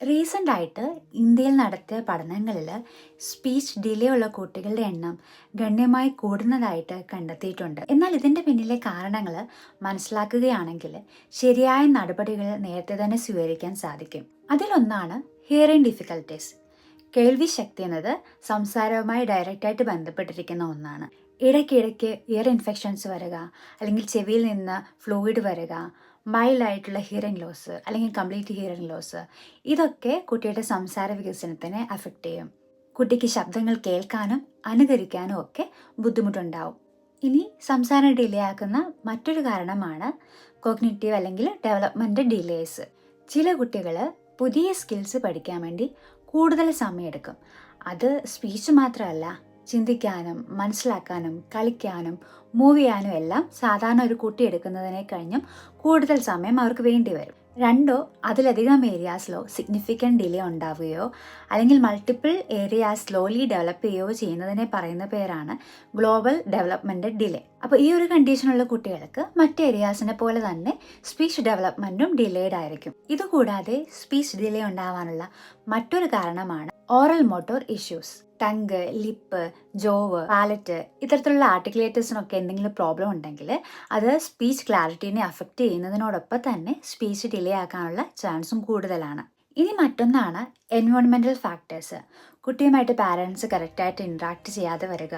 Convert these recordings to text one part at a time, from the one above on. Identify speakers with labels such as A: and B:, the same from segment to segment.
A: Recent ആയിട്ട് ഇന്ത്യയിൽ നടത്തിയ പഠനങ്ങളിൽ സ്പീച്ച് ഡിലേ ഉള്ള കുട്ടികളുടെ എണ്ണം ഗണ്യമായി കൂടുന്നതായിട്ട് കണ്ടെത്തിയിട്ടുണ്ട്. എന്നാൽ ഇതിൻ്റെ പിന്നിലെ കാരണങ്ങൾ മനസ്സിലാക്കുകയാണെങ്കിൽ ശരിയായ നടപടികൾ നേരത്തെ തന്നെ സ്വീകരിക്കാൻ സാധിക്കും. അതിലൊന്നാണ് ഹിയറിംഗ് ഡിഫിക്കൽട്ടീസ്. കേൾവി ശക്തി എന്നത് സംസാരവുമായി ഡയറക്റ്റായിട്ട് ബന്ധപ്പെട്ടിരിക്കുന്ന ഒന്നാണ്. ഇടയ്ക്കിടയ്ക്ക് ഇയർ ഇൻഫെക്ഷൻസ് വരിക, അല്ലെങ്കിൽ ചെവിയിൽ നിന്ന് ഫ്ലൂയിഡ് വരിക, മൈൽഡ് ആയിട്ടുള്ള ഹിയറിംഗ് ലോസ് അല്ലെങ്കിൽ കംപ്ലീറ്റ് ഹിയറിംഗ് ലോസ്, ഇതൊക്കെ കുട്ടിയുടെ സംസാര വികസനത്തിനെ അഫക്റ്റ് ചെയ്യും. കുട്ടിക്ക് ശബ്ദങ്ങൾ കേൾക്കാനും അനുകരിക്കാനും ഒക്കെ ബുദ്ധിമുട്ടുണ്ടാവും. ഇനി സംസാരം ഡിലേ ആക്കുന്ന മറ്റൊരു കാരണമാണ് കോഗ്നിറ്റീവ് അല്ലെങ്കിൽ ഡെവലപ്മെൻറ്റ് ഡിലേസ്. ചില കുട്ടികൾ പുതിയ സ്കിൽസ് പഠിക്കാൻ വേണ്ടി കൂടുതൽ സമയമെടുക്കും. അത് സ്പീച്ച് മാത്രമല്ല, ചിന്തിക്കാനും മനസ്സിലാക്കാനും കളിക്കാനും മൂവ് ചെയ്യാനും എല്ലാം സാധാരണ ഒരു കുട്ടി എടുക്കുന്നതിനെ കഴിഞ്ഞും കൂടുതൽ സമയം അവർക്ക് വേണ്ടി വരും. രണ്ടോ അതിലധികം ഏരിയാസിലോ സിഗ്നിഫിക്കൻറ്റ് ഡിലേ ഉണ്ടാവുകയോ അല്ലെങ്കിൽ മൾട്ടിപ്പിൾ ഏരിയാസ് സ്ലോലി ഡെവലപ്പ് ചെയ്യുകയോ ചെയ്യുന്നതിനെ പറയുന്ന പേരാണ് ഗ്ലോബൽ ഡെവലപ്മെൻറ്റ് ഡിലേ. അപ്പോൾ ഈ ഒരു കണ്ടീഷനുള്ള കുട്ടികൾക്ക് മറ്റ് ഏരിയാസിനെ പോലെ തന്നെ സ്പീച്ച് ഡെവലപ്മെൻറ്റും ഡിലേഡ് ആയിരിക്കും. ഇതുകൂടാതെ സ്പീച്ച് ഡിലേ ഉണ്ടാവാനുള്ള മറ്റൊരു കാരണമാണ് oral motor issues. Tongue, lip, jaw, palate ഇത്തരത്തിലുള്ള ആർട്ടിക്കുലേറ്റേഴ്സിനൊക്കെ എന്തെങ്കിലും പ്രോബ്ലം ഉണ്ടെങ്കിൽ അത് സ്പീച്ച് ക്ലാരിറ്റീനെ അഫക്റ്റ് ചെയ്യുന്നതിനോടൊപ്പം തന്നെ സ്പീച്ച് ഡിലേ ആക്കാനുള്ള ചാൻസും കൂടുതലാണ്. ഇനി മറ്റൊന്നാണ് എൻവയോൺമെൻറ്റൽ ഫാക്ടേഴ്സ്. കുട്ടിയുമായിട്ട് പാരൻസ് കറക്റ്റായിട്ട് ഇൻട്രാക്ട് ചെയ്യാതെ വരിക,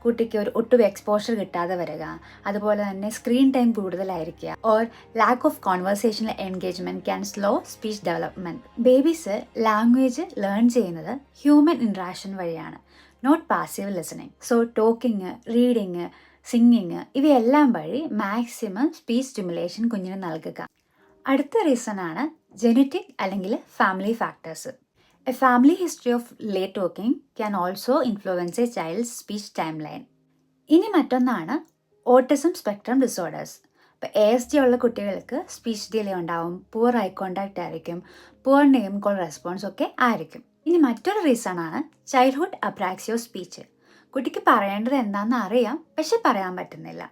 A: കുട്ടിക്ക് ഒട്ടും എക്സ്പോഷർ കിട്ടാതെ വരിക, അതുപോലെ തന്നെ സ്ക്രീൻ ടൈം കൂടുതലായിരിക്കുക, or lack of conversational engagement can slow speech development. Babies language learn ചെയ്യുന്നത് ഹ്യൂമൻ ഇൻട്രാക്ഷൻ വഴിയാണ്, not passive listening. So talking, reading, singing ഇവയെല്ലാം വഴി മാക്സിമം സ്പീച്ച് സ്റ്റിമുലേഷൻ കുഞ്ഞിന് നൽകുക. അടുത്ത റീസണാണ് ജെനറ്റിക് അല്ലെങ്കിൽ family factors. A family history of late talking can also influence a child speech time line. ഇനി മറ്റൊന്നാണ് ഓട്ടിസം സ്പെക്ട്രം ഡിസോർഡേഴ്സ്. ഇപ്പോൾ ASD ഉള്ള കുട്ടികൾക്ക് സ്പീച്ച് ഡിലേ ഉണ്ടാവും, പുവർ ഐ കോണ്ടാക്റ്റ് ആയിരിക്കും, പുവർ നെയിം കോൾ റെസ്പോൺസ് ഒക്കെ ആയിരിക്കും. ഇനി മറ്റൊരു റീസണാണ് ചൈൽഡ്ഹുഡ് അപ്രാക്സിയോ സ്പീച്ച്. കുട്ടിക്ക് പറയേണ്ടത് എന്താണെന്ന് അറിയാം, പക്ഷെ പറയാൻ പറ്റുന്നില്ല.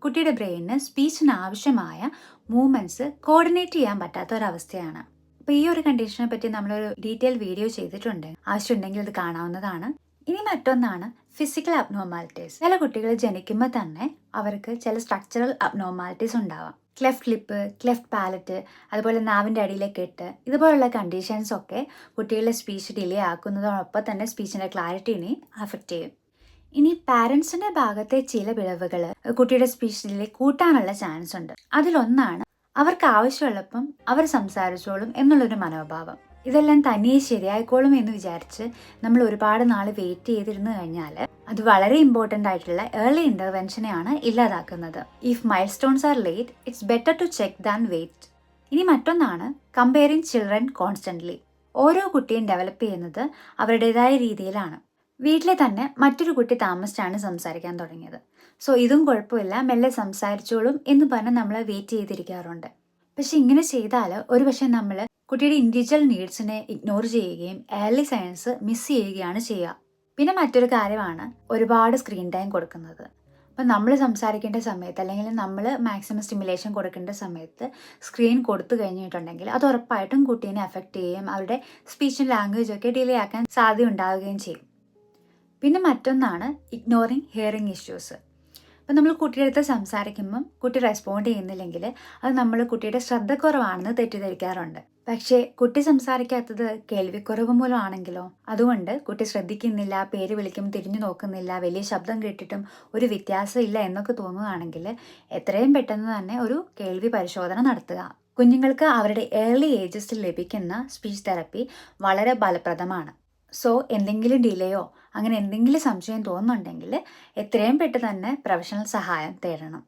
A: കുട്ടിയുടെ ബ്രെയിനിന് സ്പീച്ചിന് ആവശ്യമായ മൂവ്മെൻറ്റ്സ് കോർഡിനേറ്റ് ചെയ്യാൻ പറ്റാത്ത ഒരവസ്ഥയാണ്. അപ്പോൾ ഈ ഒരു കണ്ടീഷനെ പറ്റി നമ്മളൊരു ഡീറ്റെയിൽ വീഡിയോ ചെയ്തിട്ടുണ്ട്, ആവശ്യമുണ്ടെങ്കിൽ അത് കാണാവുന്നതാണ്. ഇനി മറ്റൊന്നാണ് ഫിസിക്കൽ അബ്നോർമാലിറ്റീസ്. ചില കുട്ടികൾ ജനിക്കുമ്പോൾ തന്നെ അവർക്ക് ചില സ്ട്രക്ചറൽ അബ്നോർമാലിറ്റീസ് ഉണ്ടാവാം. ക്ലെഫ്റ്റ് ലിപ്പ്, ക്ലെഫ്റ്റ് പാലറ്റ്, അതുപോലെ നാവിൻ്റെ അടിയിലെ കെട്ട്, ഇതുപോലുള്ള കണ്ടീഷൻസ് ഒക്കെ കുട്ടികളുടെ സ്പീച്ച് ഡിലേ ആക്കുന്നതോടൊപ്പം തന്നെ സ്പീച്ചിൻ്റെ ക്ലാരിറ്റീനെ അഫക്റ്റ് ചെയ്യും. ഇനി പാരൻസിൻ്റെ ഭാഗത്തെ ചില പിഴവുകൾ കുട്ടിയുടെ സ്പീച്ച് ഡിലേ കൂട്ടാനുള്ള ചാൻസ് ഉണ്ട്. അതിലൊന്നാണ് അവർക്ക് ആവശ്യമുള്ളപ്പം അവർ സംസാരിച്ചോളും എന്നുള്ളൊരു മനോഭാവം. ഇതെല്ലാം തനിയെ ശരിയായിക്കോളും എന്ന് വിചാരിച്ച് നമ്മൾ ഒരുപാട് നാൾ വെയിറ്റ് ചെയ്തിരുന്നു കഴിഞ്ഞാൽ അത് വളരെ ഇമ്പോർട്ടൻ്റ് ആയിട്ടുള്ള ഏർലി ഇൻ്റർവെൻഷനെയാണ് ഇല്ലാതാക്കുന്നത്. If milestones are late, it's better to check than wait. ഇനി മറ്റൊന്നാണ് കമ്പയറിങ് ചിൽഡ്രൻ കോൺസ്റ്റൻ്റ്ലി. ഓരോ കുട്ടിയും ഡെവലപ്പ് ചെയ്യുന്നത് അവരുടേതായ രീതിയിലാണ്. വീട്ടിലെ തന്നെ മറ്റൊരു കുട്ടി താമസിച്ചാണ് സംസാരിക്കാൻ തുടങ്ങിയത്. സോ ഇതും കുഴപ്പമില്ല, മെല്ലെ സംസാരിച്ചോളും എന്ന് പറഞ്ഞ് നമ്മൾ വെയിറ്റ് ചെയ്തിരിക്കാറുണ്ട്. പക്ഷെ ഇങ്ങനെ ചെയ്താൽ ഒരുപക്ഷെ നമ്മൾ കുട്ടിയുടെ ഇൻഡിവിജ്വൽ നീഡ്സിനെ ഇഗ്നോർ ചെയ്യുകയും ഏർലി സയൻസ് മിസ് ചെയ്യുകയാണ് ചെയ്യുക. പിന്നെ മറ്റൊരു കാര്യമാണ് ഒരുപാട് സ്ക്രീൻ ടൈം കൊടുക്കുന്നത്. അപ്പം നമ്മൾ സംസാരിക്കേണ്ട സമയത്ത് അല്ലെങ്കിൽ നമ്മൾ മാക്സിമം സ്റ്റിമുലേഷൻ കൊടുക്കേണ്ട സമയത്ത് സ്ക്രീൻ കൊടുത്തു കഴിഞ്ഞിട്ടുണ്ടെങ്കിൽ അത് ഉറപ്പായിട്ടും കുട്ടീനെ അഫക്റ്റ് ചെയ്യുകയും അവരുടെ സ്പീച്ചും ലാംഗ്വേജൊക്കെ ഡിലേ ആക്കാൻ സാധ്യത ഉണ്ടാവുകയും ചെയ്യും. പിന്നെ മറ്റൊന്നാണ് ഇഗ്നോറിങ് ഹിയറിംഗ് ഇഷ്യൂസ്. അപ്പം നമ്മൾ കുട്ടിയുടെ അടുത്ത് സംസാരിക്കുമ്പം കുട്ടി റെസ്പോണ്ട് ചെയ്യുന്നില്ലെങ്കിൽ അത് നമ്മൾ കുട്ടിയുടെ ശ്രദ്ധക്കുറവാണെന്ന് തെറ്റിദ്ധരിക്കാറുണ്ട്. പക്ഷേ കുട്ടി സംസാരിക്കാത്തത് കേൾവിക്കുറവ് മൂലമാണെങ്കിലോ? അതുകൊണ്ട് കുട്ടി ശ്രദ്ധിക്കുന്നില്ല, പേര് വിളിക്കും തിരിഞ്ഞു നോക്കുന്നില്ല, വലിയ ശബ്ദം കേട്ടിട്ടും ഒരു വ്യത്യാസം ഇല്ല എന്നൊക്കെ തോന്നുകയാണെങ്കിൽ എത്രയും പെട്ടെന്ന് തന്നെ ഒരു കേൾവി പരിശോധന നടത്തുക. കുഞ്ഞുങ്ങൾക്ക് അവരുടെ ഏർലി ഏജസിൽ ലഭിക്കുന്ന സ്പീച്ച് തെറപ്പി വളരെ ഫലപ്രദമാണ്. സോ എന്തെങ്കിലും ഡിലേയോ അങ്ങനെ എന്തെങ്കിലും സംശയം തോന്നുന്നുണ്ടെങ്കിൽ എത്രയും പെട്ടെന്ന് തന്നെ പ്രൊഫഷണൽ സഹായം തേടണം.